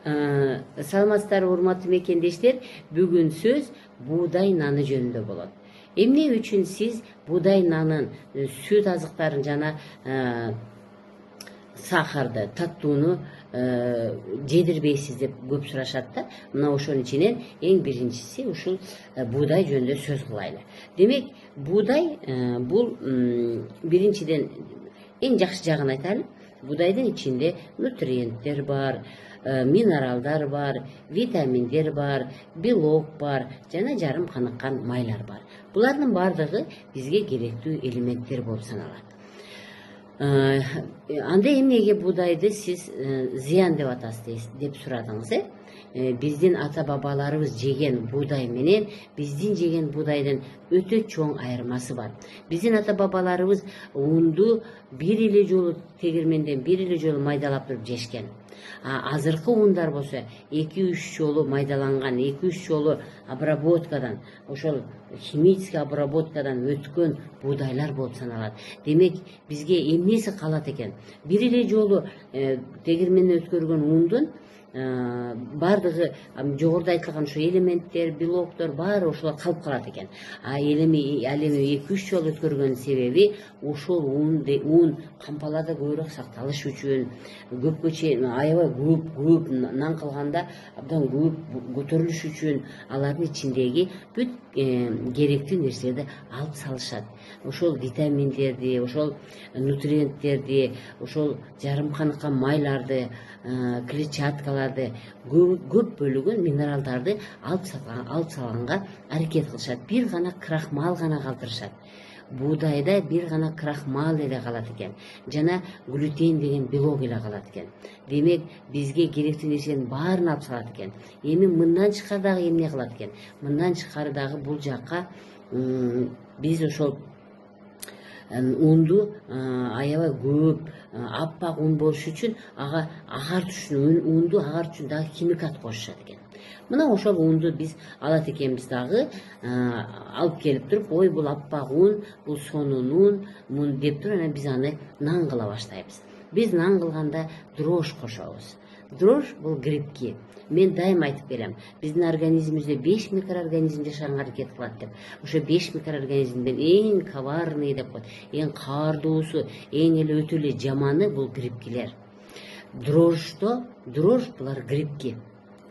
Саламатсыздарбы урматтуу мекендештер, бүгүн сөз буудай наны жөнүндө болот. Эмне үчүн сиз буудай нанын сүт азыктарын жана сахарды, таттууну жедирбейсиз деп көп сурашат да. Мына ошонун ичинен эң биринчиси ушул буудай жөнүндө сөз кылайлы. Демек, буудай бул биринчиден эң жакшы жагын айтайлы. Будайдын ичинде нутриенттер бар, минералдар бар, витаминдер бар, белок бар, жана жарым каныккан майлар бар. Булардын бардыгы бизге керектүү элементтер болуп саналат. Анда эмнеге будайды сиз зыян деп атасыз деп сурадыңыз, биздин ата бабаларыбыз жеген буудай менен биздин жеген буудайдын өтө чоң айырмасы бар. Биздин ата бабаларыбыз унду бир эле жолу тегирменден бир эле жолу майдалап туруп жешкен. Азыркы ундар болсо 2-3 жолу майдаланган, 2-3 жолу обработкадан, ошол химический обработкадан өткөн буудайлар болуп саналат. Демек, бизге эмнеси калат экен? Бир эле жолу тегирменден өткөргөн ундун бардыгы жогоруда айтылган ошо элементтер, белоктор баары ошолор калып калат экен. Ал эми 2-3 жолу өткөргөнүн себеби ошол ун кампаларда көбүрөөк сакталыш үчүн, көпкө чейин аябай көп нан кылганда абдан көп көтөрүлүш үчүн алардын ичиндеги бүт керектүү нерселерди алып салышат. Ошол витаминдерди, ошол нутриенттерди, ошол жарым каныккан майларды, клетчаткаларды, көп бөлүгүн минералдарды алып салганга аракет кылышат. Бир гана крахмал гана калтырышат. Буудайда бир гана крахмал эле калат экен, жана глютен деген белок эле калат экен. Демек, бизге керектүү нерсенин баарын алып салат экен. Эми мындан тышкары дагы эмне кылат экен? Мындан тышкары дагы бул жакка биз ошол унду аябай көп аппак ун болуш үчүн ага агартыш үчүн, унду агартыш үчүн дагы химикат кошушат экен. Мына ошол унду биз алат экенбиз дагы, алып келип туруп, ой бул аппак ун, бул сонун ун деп туруп, анан биз аны нан кыла баштайбыз. Биз нан кылганда дрожь кошобуз. Дрожь бул грибки. Мен дайым айтып келем, биздин организмибизде 5 микроорганизм жашаганга аракет кылат деп. Ошо 5 микроорганизмден эң коварный деп коет, эң каардуусу, эң эле өтө эле жаманы бул грибкилер. Дрожь булар грибки.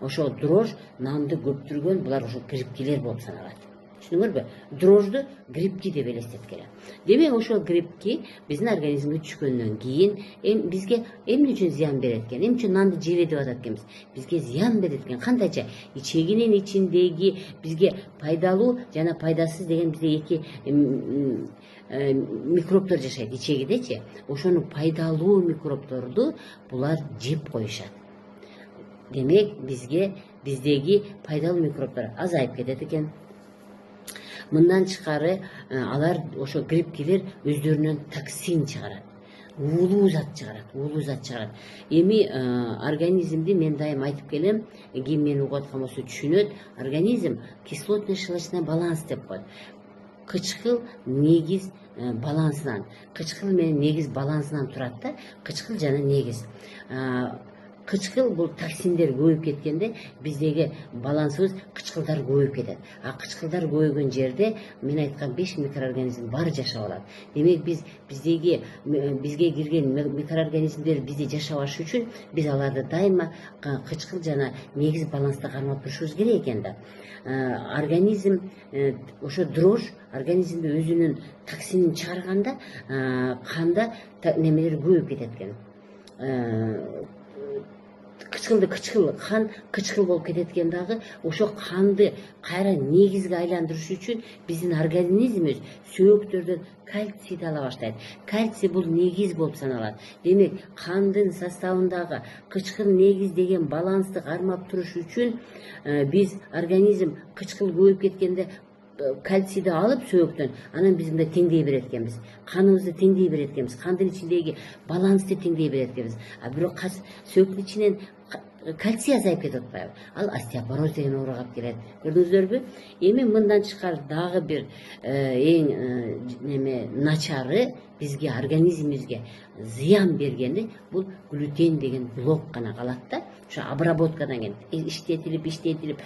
Ошо дрожь нанды көптүргөн, булар ошо грибкилер болуп саналат. Түшүндүңөрбү? Дрожьду грибки деп элестеткиле. Демек, ошол грибки биздин организмге түшкөндөн кийин бизге эмне үчүн зыян берет экен? Эмне үчүн нанды жебе деп атат экенбиз? Бизге зыян берет экен. Кандайча? Ичегинин ичиндеги бизге пайдалуу жана пайдасыз деген бизде эки микробтор жашайт ичегидечи. Ошону пайдалуу микробторду булар жеп коюшат. Демек, биздеги пайдалуу микробтор азайып кетет экен. Мындан тышкары алар ошо грибкилер өздөрүнөн токсин чыгарат. Уулуу зат чыгарат. Эми организмди мен дайым айтып келем, ким мени угуп аткан болсо түшүнөт, организм кислотно-щелочной баланс деп коет. Кычкыл негиз балансынан, кычкыл менен негиз балансынан турат да, кычкыл жана негиз. Кычкыл бул токсиндер көбөйүп кеткенде биздеги балансыбыз кычкылдар көбөйүп кетет. Кычкылдар көбөйгөн жерде мен айткан 5 микроорганизм бар жашап алат. Демек, бизге кирген микроорганизмдер бизде жашабаш үчүн биз аларды дайыма кычкыл жана негиз баланста кармап турушубуз керек экен да. Организм ошо дрожь организмде өзүнүн токсинин чыгарганда канда немелер көбөйүп кетет экен. Қан кычкыл болуп кетет экен дагы, ошо канды кайра негизге айландырыш үчүн биздин организмибиз сөөктөрдөн кальцийди ала баштайт. Кальций бул негиз болуп саналат. Демек, кандын составындагы кычкыл негиз деген балансты кармап туруш үчүн биз организм кычкыл көбөйүп кеткенде кальцийди алып сөөктөн, анан биз мындай теңдей берет экенбиз. Каныбызды теңдей берет экенбиз. Кандын ичиндеги балансты теңдей берет экенбиз. Бирок сөөктүн ичинен кальций азайып кетип атпайбы? Ал остеопороз деген ооруга алып келет. Көрдүңүздөрбү? Эми мындан тышкары дагы бир эң неме начары бизге организмибизге зыян бергени бул глютен деген блок гана калат да. Ошо обработкадан кийин иштетилип